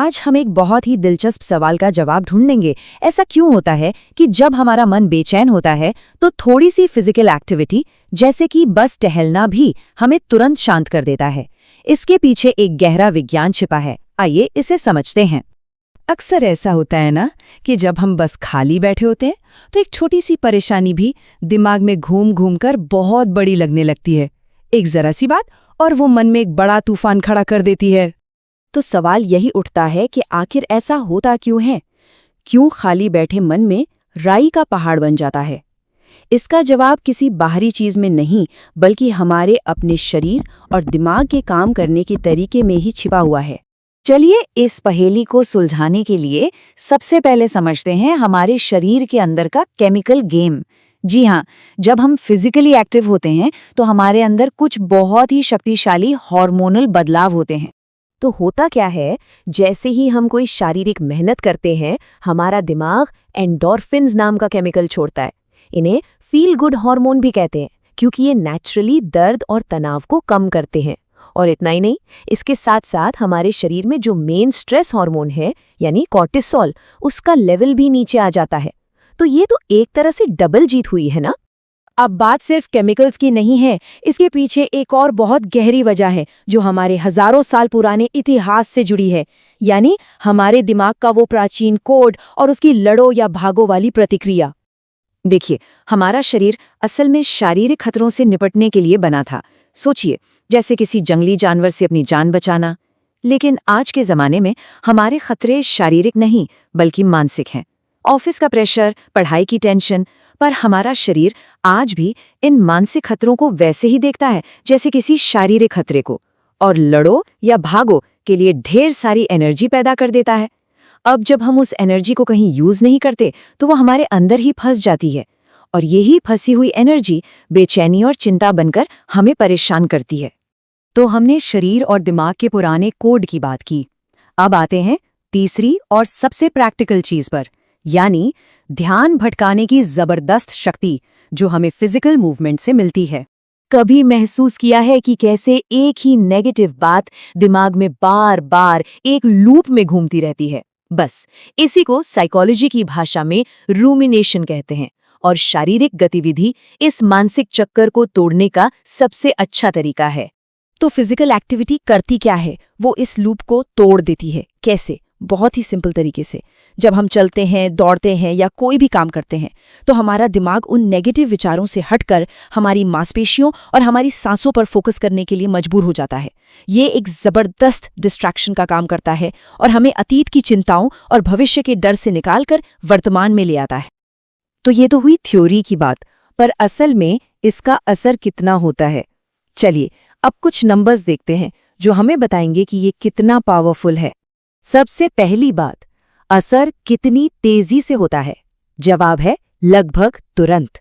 आज हम एक बहुत ही दिलचस्प सवाल का जवाब ढूंढेंगे। ऐसा क्यों होता है कि जब हमारा मन बेचैन होता है तो थोड़ी सी फिजिकल एक्टिविटी जैसे कि बस टहलना भी हमें तुरंत शांत कर देता है। इसके पीछे एक गहरा विज्ञान छिपा है। आइए इसे समझते हैं। अक्सर ऐसा होता है ना कि जब हम बस खाली बैठे होते हैं तो एक छोटी सी परेशानी भी दिमाग में घूम घूम कर बहुत बड़ी लगने लगती है। एक जरा सी बात और वो मन में एक बड़ा तूफान खड़ा कर देती है। तो सवाल यही उठता है कि आखिर ऐसा होता क्यों है? क्यों खाली बैठे मन में राई का पहाड़ बन जाता है? इसका जवाब किसी बाहरी चीज में नहीं, बल्कि हमारे अपने शरीर और दिमाग के काम करने के तरीके में ही छिपा हुआ है। चलिए इस पहेली को सुलझाने के लिए सबसे पहले समझते हैं हमारे शरीर के अंदर का केमिकल गेम। जी हाँ, जब हम फिजिकली एक्टिव होते हैं तो हमारे अंदर कुछ बहुत ही शक्तिशाली हार्मोनल बदलाव होते हैं। तो होता क्या है, जैसे ही हम कोई शारीरिक मेहनत करते हैं, हमारा दिमाग एंडोर्फिन्स नाम का केमिकल छोड़ता है। इन्हें फील गुड हार्मोन भी कहते हैं, क्योंकि ये नेचुरली दर्द और तनाव को कम करते हैं। और इतना ही नहीं, इसके साथ साथ हमारे शरीर में जो मेन स्ट्रेस हार्मोन है यानी कॉर्टिसोल, उसका लेवल भी नीचे आ जाता है। तो ये तो एक तरह से डबल जीत हुई है ना। अब बात सिर्फ केमिकल्स की नहीं है, इसके पीछे एक और बहुत गहरी वजह है जो हमारे हजारों साल पुराने इतिहास से जुड़ी है, यानी हमारे दिमाग का वो प्राचीन कोड और उसकी लड़ो या भागो वाली प्रतिक्रिया। देखिए, हमारा शरीर असल में शारीरिक खतरों से निपटने के लिए बना था। सोचिए, जैसे किसी जंगली जानवर से अपनी जान बचाना। लेकिन आज के जमाने में हमारे खतरे शारीरिक नहीं बल्कि मानसिक हैं। ऑफिस का प्रेशर, पढ़ाई की टेंशन, पर हमारा शरीर आज भी इन मानसिक खतरों को वैसे ही देखता है जैसे किसी शारीरिक खतरे को, और लड़ो या भागो के लिए ढेर सारी एनर्जी पैदा कर देता है। अब जब हम उस एनर्जी को कहीं यूज नहीं करते तो वो हमारे अंदर ही फंस जाती है, और यही फंसी हुई एनर्जी बेचैनी और चिंता बनकर हमें परेशान करती है। तो हमने शरीर और दिमाग के पुराने कोड की बात की। अब आते हैं तीसरी और सबसे प्रैक्टिकल चीज पर, यानी ध्यान भटकाने की जबरदस्त शक्ति जो हमें फिजिकल मूवमेंट से मिलती है। कभी महसूस किया है कि कैसे एक ही नेगेटिव बात दिमाग में बार बार एक लूप में घूमती रहती है? बस इसी को साइकोलॉजी की भाषा में रूमिनेशन कहते हैं, और शारीरिक गतिविधि इस मानसिक चक्कर को तोड़ने का सबसे अच्छा तरीका है। तो फिजिकल एक्टिविटी करती क्या है? वो इस लूप को तोड़ देती है। कैसे? बहुत ही सिंपल तरीके से। जब हम चलते हैं, दौड़ते हैं या कोई भी काम करते हैं तो हमारा दिमाग उन नेगेटिव विचारों से हटकर हमारी मांसपेशियों और हमारी सांसों पर फोकस करने के लिए मजबूर हो जाता है। ये एक जबरदस्त डिस्ट्रैक्शन का काम करता है और हमें अतीत की चिंताओं और भविष्य के डर से निकालकर वर्तमान में ले आता है। तो ये तो हुई थ्योरी की बात, पर असल में इसका असर कितना होता है? चलिए अब कुछ नंबर्स देखते हैं जो हमें बताएंगे कि ये कितना पावरफुल है। सबसे पहली बात, असर कितनी तेजी से होता है? जवाब है लगभग तुरंत।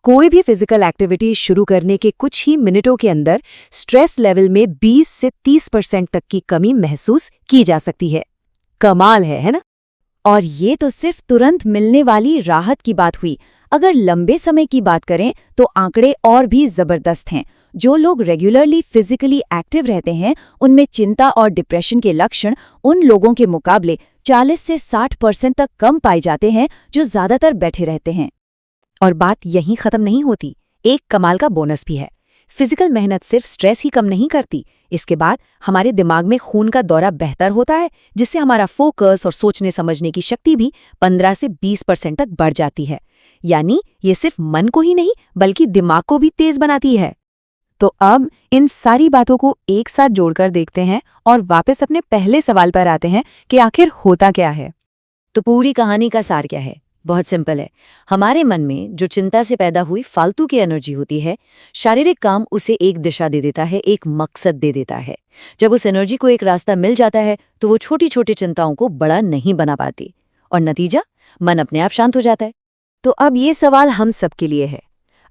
कोई भी फिजिकल एक्टिविटी शुरू करने के कुछ ही मिनटों के अंदर स्ट्रेस लेवल में 20 से 30% तक की कमी महसूस की जा सकती है। कमाल है ना? और ये तो सिर्फ तुरंत मिलने वाली राहत की बात हुई। अगर लंबे समय की बात करें तो आंकड़े और भी जबरदस्त हैं। जो लोग रेगुलरली फिजिकली एक्टिव रहते हैं उनमें चिंता और डिप्रेशन के लक्षण उन लोगों के मुकाबले 40 से 60% तक कम पाए जाते हैं जो ज्यादातर बैठे रहते हैं। और बात यहीं खत्म नहीं होती, एक कमाल का बोनस भी है। फिजिकल मेहनत सिर्फ स्ट्रेस ही कम नहीं करती, इसके बाद हमारे दिमाग में खून का दौरा बेहतर होता है, जिससे हमारा फोकस और सोचने समझने की शक्ति भी 15 से 20% तक बढ़ जाती है। यानी ये सिर्फ मन को ही नहीं बल्कि दिमाग को भी तेज बनाती है। तो अब इन सारी बातों को एक साथ जोड़कर देखते हैं और वापस अपने पहले सवाल पर आते हैं कि आखिर होता क्या है। तो पूरी कहानी का सार क्या है? बहुत सिंपल है। हमारे मन में जो चिंता से पैदा हुई फालतू की एनर्जी होती है, शारीरिक काम उसे एक दिशा दे देता है, एक मकसद दे देता है। जब उस एनर्जी को एक रास्ता मिल जाता है तो वो छोटी छोटी चिंताओं को बड़ा नहीं बना पाती, और नतीजा मन अपने आप शांत हो जाता है। तो अब ये सवाल हम सबके लिए है।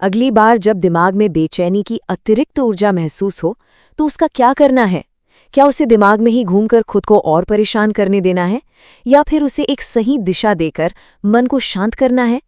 अगली बार जब दिमाग में बेचैनी की अतिरिक्त ऊर्जा महसूस हो तो उसका क्या करना है? क्या उसे दिमाग में ही घूमकर खुद को और परेशान करने देना है, या फिर उसे एक सही दिशा देकर मन को शांत करना है?